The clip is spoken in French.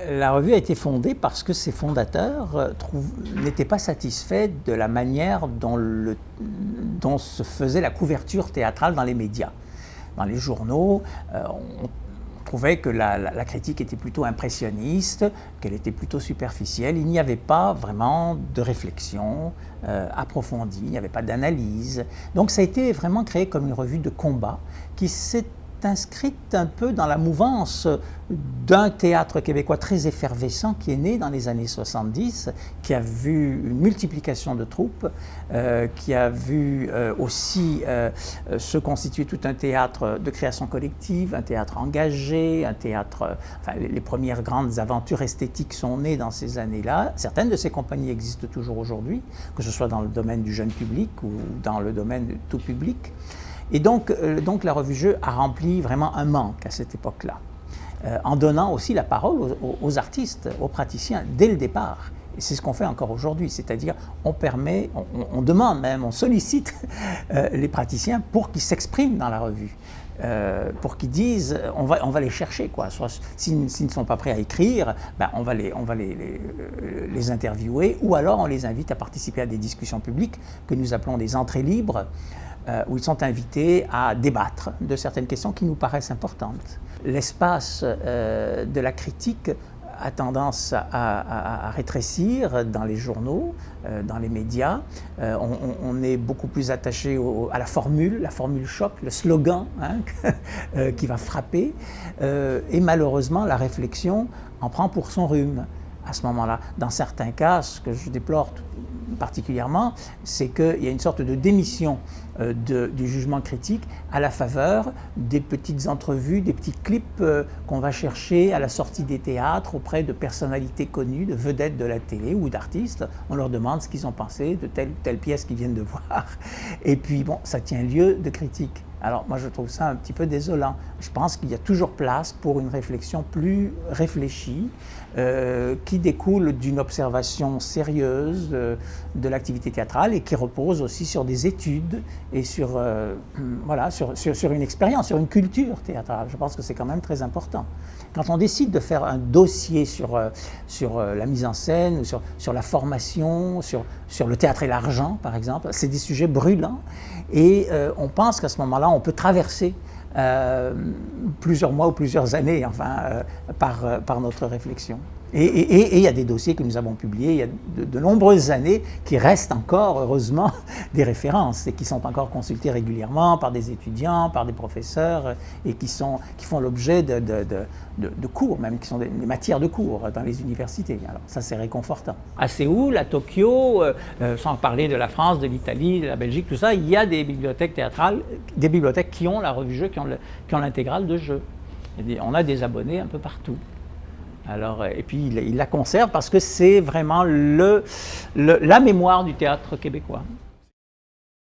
La revue a été fondée parce que ses fondateurs n'étaient pas satisfaits de la manière dont se faisait la couverture théâtrale dans les médias. Dans les journaux, on trouvait que la critique était plutôt impressionniste, qu'elle était plutôt superficielle. Il n'y avait pas vraiment de réflexion approfondie, il n'y avait pas d'analyse. Donc ça a été vraiment créé comme une revue de combat qui s'est inscrite un peu dans la mouvance d'un théâtre québécois très effervescent qui est né dans les années 70, qui a vu une multiplication de troupes, qui a vu aussi se constituer tout un théâtre de création collective, un théâtre engagé, un théâtre... Enfin, les premières grandes aventures esthétiques sont nées dans ces années-là. Certaines de ces compagnies existent toujours aujourd'hui, que ce soit dans le domaine du jeune public ou dans le domaine du tout public. Et donc la revue Jeu a rempli vraiment un manque à cette époque-là, en donnant aussi la parole aux artistes, aux praticiens, dès le départ. Et c'est ce qu'on fait encore aujourd'hui, c'est-à-dire on demande même, on sollicite les praticiens pour qu'ils s'expriment dans la revue, pour qu'ils disent, on va les chercher, quoi. Soit s'ils ne sont pas prêts à écrire, ben on va les interviewer, ou alors on les invite à participer à des discussions publiques que nous appelons des entrées libres, où ils sont invités à débattre de certaines questions qui nous paraissent importantes. L'espace de la critique a tendance à rétrécir dans les journaux, dans les médias. On est beaucoup plus attaché à la formule choc, le slogan qui va frapper. Et malheureusement, la réflexion en prend pour son rhume à ce moment-là. Dans certains cas, ce que je déplore particulièrement, c'est qu'il y a une sorte de démission du jugement critique à la faveur des petites entrevues, des petits clips qu'on va chercher à la sortie des théâtres auprès de personnalités connues, de vedettes de la télé ou d'artistes. On leur demande ce qu'ils ont pensé de telle ou telle pièce qu'ils viennent de voir. Et puis bon, ça tient lieu de critique. Alors moi je trouve ça un petit peu désolant. Je pense qu'il y a toujours place pour une réflexion plus réfléchie qui découle d'une observation sérieuse de l'activité théâtrale et qui repose aussi sur des études et sur une expérience, sur une culture théâtrale. Je pense que c'est quand même très important. Quand on décide de faire un dossier sur la mise en scène, sur la formation, sur le théâtre et l'argent par exemple, c'est des sujets brûlants et on pense qu'à ce moment-là on peut traverser plusieurs mois ou plusieurs années par notre réflexion. Et il y a des dossiers que nous avons publiés il y a de nombreuses années qui restent encore, heureusement, des références et qui sont encore consultés régulièrement par des étudiants, par des professeurs et qui font l'objet de cours, même qui sont des matières de cours dans les universités. Alors ça, c'est réconfortant. À Séoul, à Tokyo, sans parler de la France, de l'Italie, de la Belgique, tout ça, il y a des bibliothèques théâtrales, des bibliothèques qui ont la revue Jeu, qui ont l'intégrale de Jeu. On a des abonnés un peu partout. Alors, et puis il la conserve parce que c'est vraiment la mémoire du théâtre québécois.